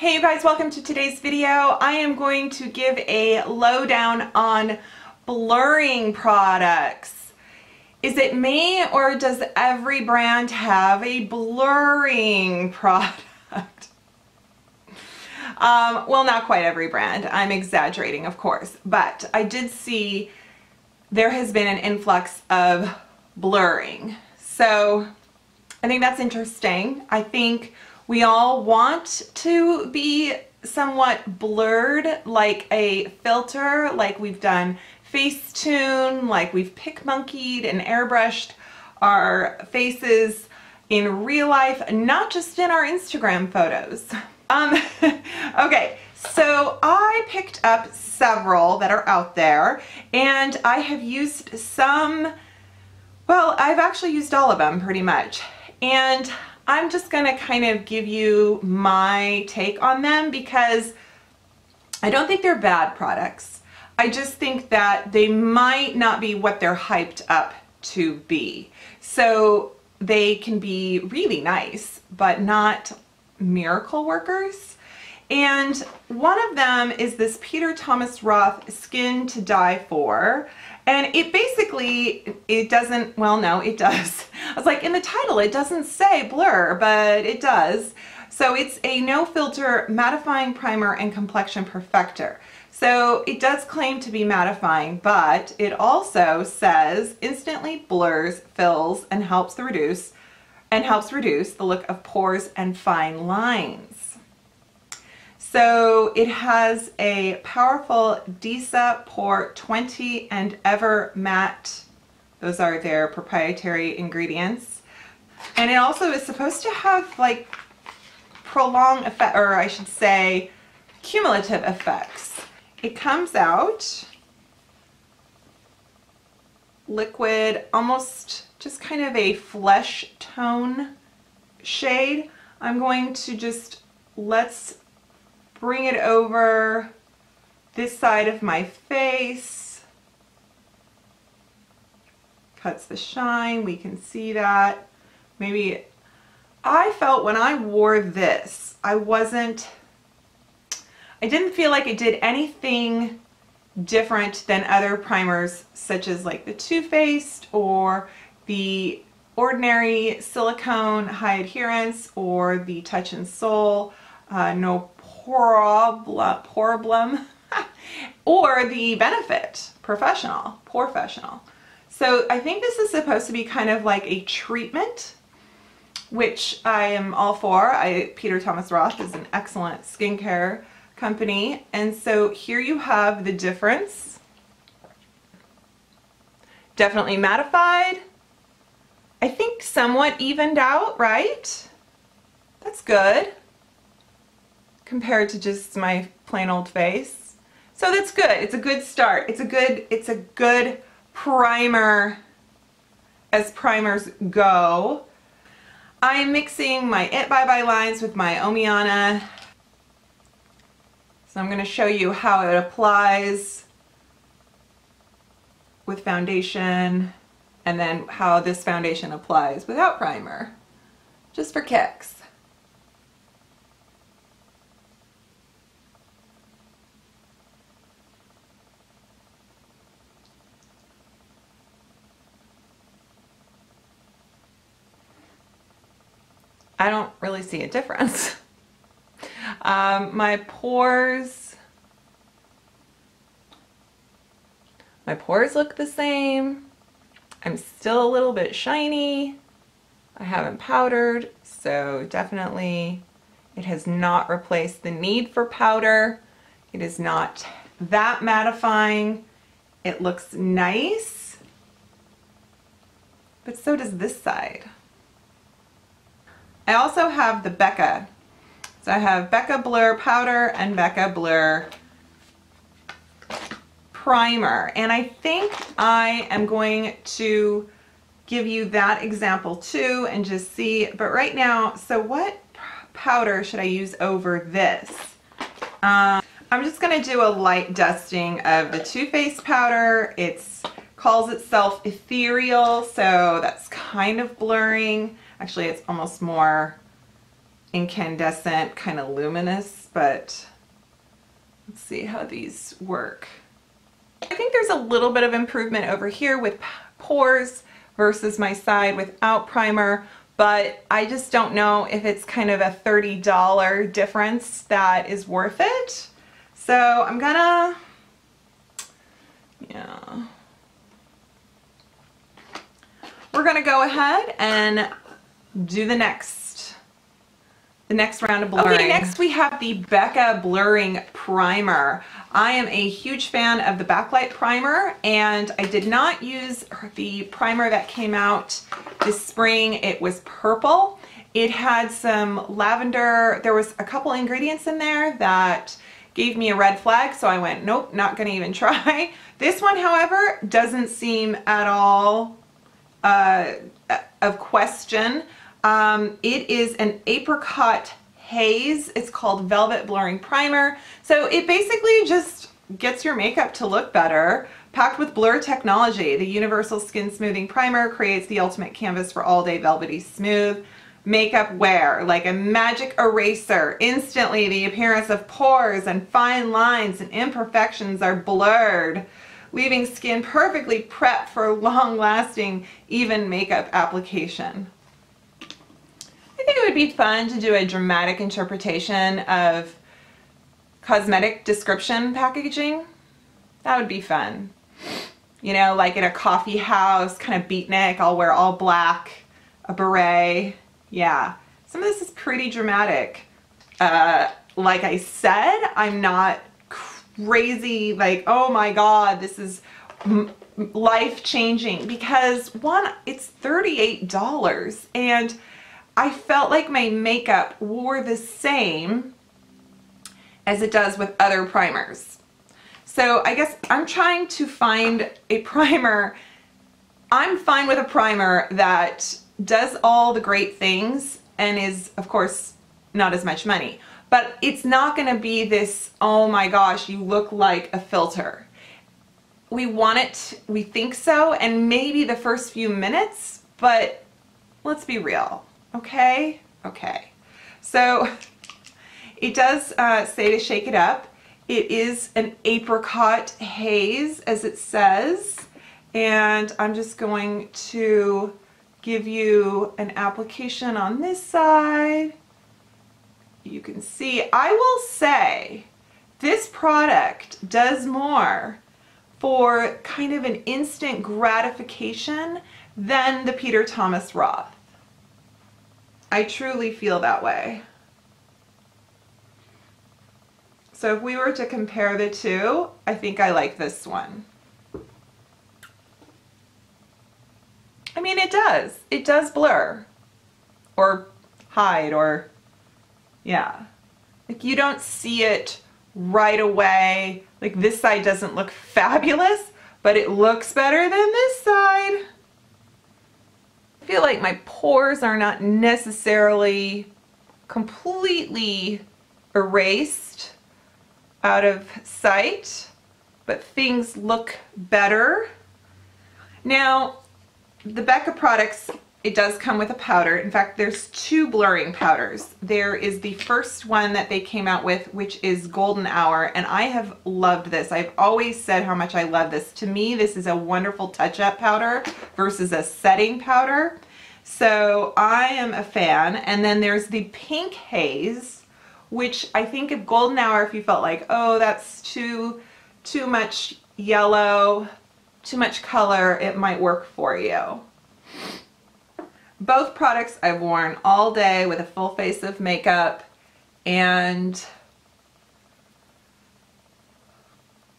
Hey you guys, welcome to today's video. I am going to give a lowdown on blurring products. Is it me or does every brand have a blurring product? Well, not quite every brand. I'm exaggerating, of course, but I did see there has been an influx of blurring. So I think that's interesting. I think we all want to be somewhat blurred, like a filter, like we've done Facetune, like we've pick-monkeyed and airbrushed our faces in real life, not just in our Instagram photos. Okay, so I picked up several that are out there, and I have used some, well, I've actually used all of them pretty much, and I'm just gonna kind of give you my take on them because I don't think they're bad products. I just think that they might not be what they're hyped up to be. So they can be really nice, but not miracle workers. And one of them is this Peter Thomas Roth Skin to Die For. And it basically, it doesn't, well, no, it does. I was like, in the title, it doesn't say blur, but it does. So it's a no filter mattifying primer and complexion perfector. So it does claim to be mattifying, but it also says instantly blurs, fills, and helps reduce the look of pores and fine lines. So it has a powerful Beca Pore 20 and Ever Matte. Those are their proprietary ingredients. And it also is supposed to have like prolonged effect, or I should say cumulative effects. It comes out liquid, almost just kind of a flesh tone shade. I'm going to just, let's bring it over this side of my face. Cuts the shine, we can see that. Maybe, I felt when I wore this, I didn't feel like it did anything different than other primers such as like the Too Faced or the Ordinary Silicone High Adherence or the Touch and Soul No Poreblem or the Benefit Porefessional. So I think this is supposed to be kind of like a treatment, which I am all for. Peter Thomas Roth is an excellent skincare company, and so here you have the difference. Definitely mattified. I think somewhat evened out, right? That's good compared to just my plain old face. So that's good. It's a good start. It's a good primer as primers go. I'm mixing my It Bye Bye lines with my Omiana. So I'm going to show you how it applies with foundation and then how this foundation applies without primer, just for kicks. I don't really see a difference. My pores look the same. I'm still a little bit shiny. I haven't powdered, so definitely it has not replaced the need for powder. It is not that mattifying. It looks nice, but so does this side. I also have the Becca. So I have Becca Blur Powder and Becca Blur Primer. And I think I am going to give you that example too and just see. But right now, so what powder should I use over this? I'm just going to do a light dusting of the Too Faced powder. It calls itself ethereal, so that's kind of blurring. Actually, it's almost more incandescent, kind of luminous, but let's see how these work. I think there's a little bit of improvement over here with pores versus my side without primer, but I just don't know if it's kind of a $30 difference that is worth it. So I'm gonna, yeah. We're gonna go ahead and do the next round of blurring. Okay, next we have the Becca Blurring Primer. I am a huge fan of the Backlight Primer, and I did not use the primer that came out this spring. It was purple. It had some lavender. There was a couple ingredients in there that gave me a red flag, so I went, nope, not gonna even try. This one, however, doesn't seem at all of question. It is an apricot haze. It's called Velvet Blurring Primer. So it basically just gets your makeup to look better. Packed with blur technology, the Universal Skin Smoothing Primer creates the ultimate canvas for all-day velvety smooth makeup wear. Like a magic eraser, instantly the appearance of pores and fine lines and imperfections are blurred, leaving skin perfectly prepped for long-lasting, even makeup application. I think it would be fun to do a dramatic interpretation of cosmetic description packaging. That would be fun. You know, like in a coffee house, kind of beatnik, I'll wear all black, a beret. Yeah, some of this is pretty dramatic. Like I said, I'm not crazy, like, oh my God, this is life-changing, because one, it's $38, and I felt like my makeup wore the same as it does with other primers. So I guess I'm trying to find a primer. I'm fine with a primer that does all the great things and is, of course, not as much money. But it's not gonna be this, oh my gosh, you look like a filter. We want it, we think so, and maybe the first few minutes, but let's be real. Okay? Okay. So it does say to shake it up. It is an apricot haze, as it says. And I'm just going to give you an application on this side. You can see, I will say, this product does more for kind of an instant gratification than the Peter Thomas Roth. I truly feel that way. So if we were to compare the two, I think I like this one. I mean, it does. It does blur or hide, or yeah. Like, you don't see it right away. Like, this side doesn't look fabulous, but it looks better than this side. I feel like my pores are not necessarily completely erased out of sight, but things look better. Now, the Becca products, it does come with a powder. In fact, there's two blurring powders. There is the first one that they came out with, which is Golden Hour, and I have loved this. I've always said how much I love this. To me, this is a wonderful touch-up powder versus a setting powder. So I am a fan. And then there's the Pink Haze, which I think of Golden Hour, if you felt like, oh, that's too much yellow, too much color, it might work for you. Both products I've worn all day with a full face of makeup, and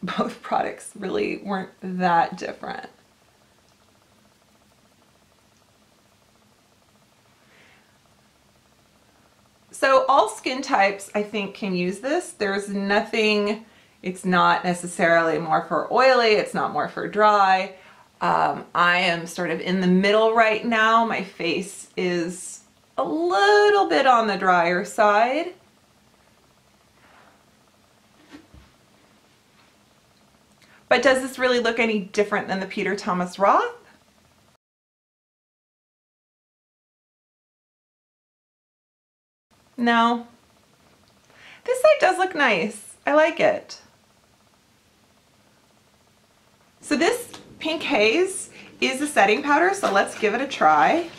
both products really weren't that different. So all skin types, I think, can use this. There's nothing, it's not necessarily more for oily, it's not more for dry. I am sort of in the middle right now. My face is a little bit on the drier side. But does this really look any different than the Peter Thomas Roth? No. This side does look nice. I like it. So this Pink Haze is a setting powder, so let's give it a try.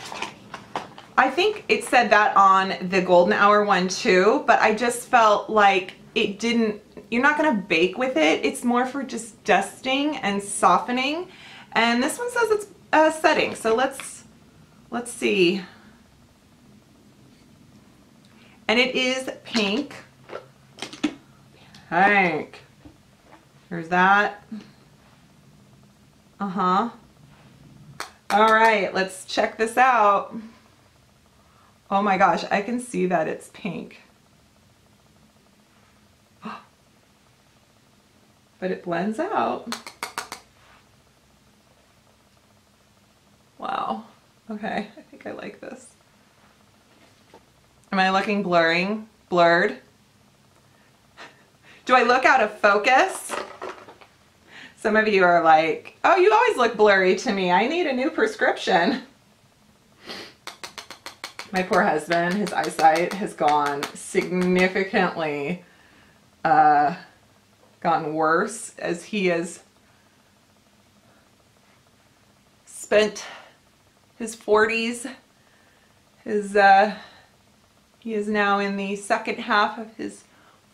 I think it said that on the Golden Hour one too, but I just felt like it didn't, you're not gonna bake with it. It's more for just dusting and softening. And this one says it's setting, so let's see. And it is pink. Pink. There's that. Uh-huh. All right, let's check this out. Oh my gosh, I can see that it's pink. But it blends out. Wow. Okay, I think I like this. Am I looking blurred? Do I look out of focus? Some of you are like, oh, you always look blurry to me. I need a new prescription. My poor husband, his eyesight has gone significantly, gotten worse as he has spent his 40s. He is now in the second half of his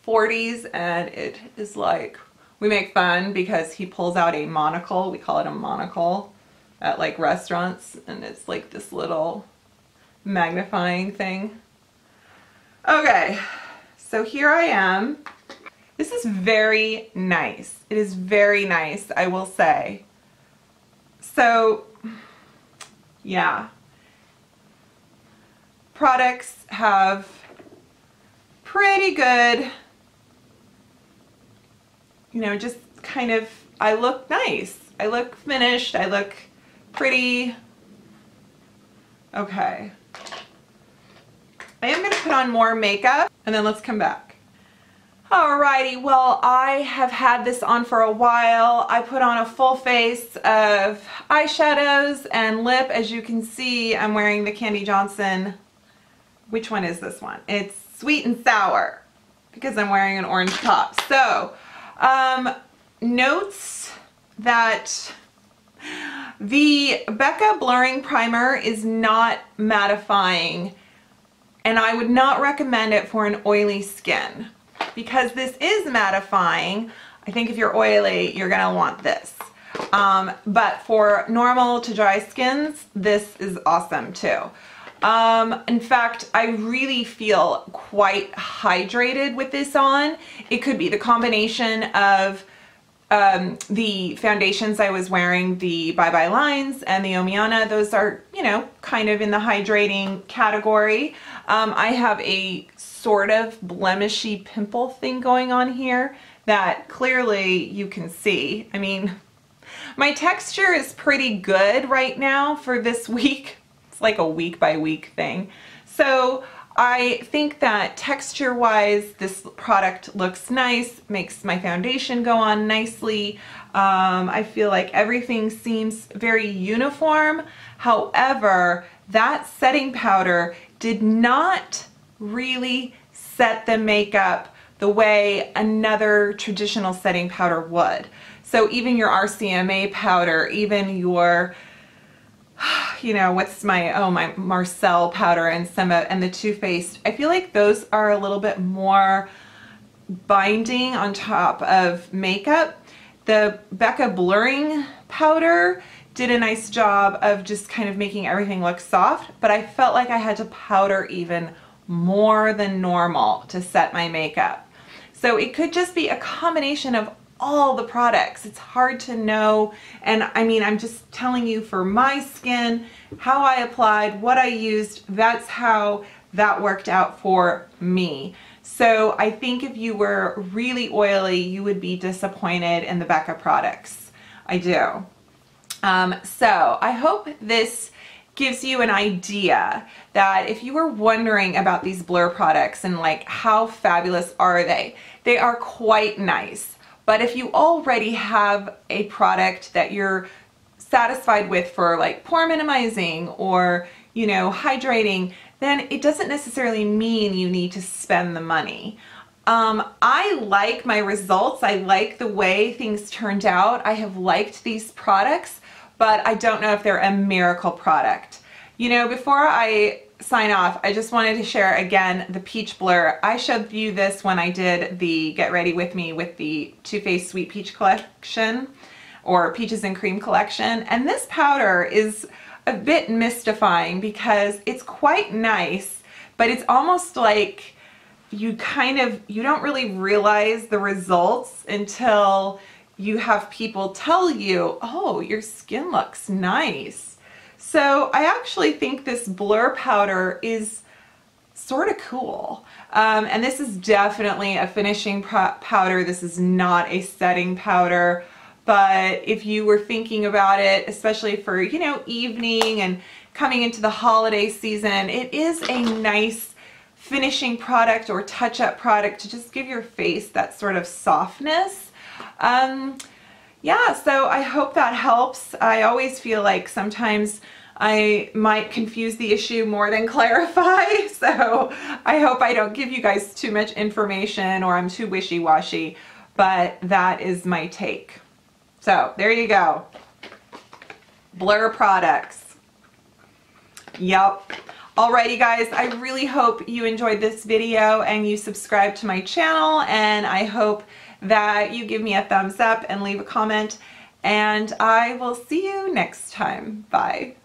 40s, and it is like, we make fun because he pulls out a monocle. We call it a monocle at like restaurants, and it's like this little magnifying thing. Okay, so here I am. This is very nice. It is very nice, I will say. So, yeah. Products have pretty good, you know, just kind of, I look nice. I look finished. I look pretty. Okay. I am going to put on more makeup and then let's come back. Alrighty, well, I have had this on for a while. I put on a full face of eyeshadows and lip. As you can see, I'm wearing the Candy Johnson. Which one is this one? It's Sweet and Sour because I'm wearing an orange top. So, notes that the Becca Blurring Primer is not mattifying, and I would not recommend it for an oily skin. Because this is mattifying, I think if you're oily, you're gonna want this. But for normal to dry skins, this is awesome too. In fact, I really feel quite hydrated with this on. It could be the combination of the foundations I was wearing, the Bye Bye Lines and the Omiana. Those are, you know, kind of in the hydrating category. I have a sort of blemishy pimple thing going on here that clearly you can see. I mean, my texture is pretty good right now for this week. It's like a week by week thing. So I think that texture wise, this product looks nice, makes my foundation go on nicely. I feel like everything seems very uniform. However, that setting powder did not really set the makeup the way another traditional setting powder would. So even your RCMA powder, even your, you know, what's my, my Marcel powder and and the Too Faced, I feel like those are a little bit more binding on top of makeup. The Becca Blurring powder did a nice job of just kind of making everything look soft, but I felt like I had to powder even more than normal to set my makeup. So it could just be a combination of all the products. It's hard to know, and I mean, I'm just telling you for my skin, how I applied, what I used, that's how that worked out for me. So I think if you were really oily, you would be disappointed in the Becca products. I do. So I hope this gives you an idea that if you were wondering about these Blur products and like how fabulous are they are quite nice. But if you already have a product that you're satisfied with for like pore minimizing or, you know, hydrating, then it doesn't necessarily mean you need to spend the money. I like my results. I like the way things turned out. I have liked these products, but I don't know if they're a miracle product. You know, before I sign off, I just wanted to share again the peach blur. I showed you this when I did the Get Ready With Me with the Too Faced Sweet Peach collection, or Peaches and Cream collection. And this powder is a bit mystifying because it's quite nice, but it's almost like you don't really realize the results until you have people tell you, oh, your skin looks nice. So I actually think this blur powder is sort of cool. And this is definitely a finishing powder. This is not a setting powder. But if you were thinking about it, especially for, you know, evening and coming into the holiday season, it is a nice finishing product or touch-up product to just give your face that sort of softness. Yeah, so I hope that helps. I always feel like sometimes I might confuse the issue more than clarify, so I hope I don't give you guys too much information or I'm too wishy-washy, but that is my take. So there you go. Blur products. Yep. Alrighty guys, I really hope you enjoyed this video and you subscribe to my channel, and I hope that you give me a thumbs up and leave a comment, and I will see you next time. Bye.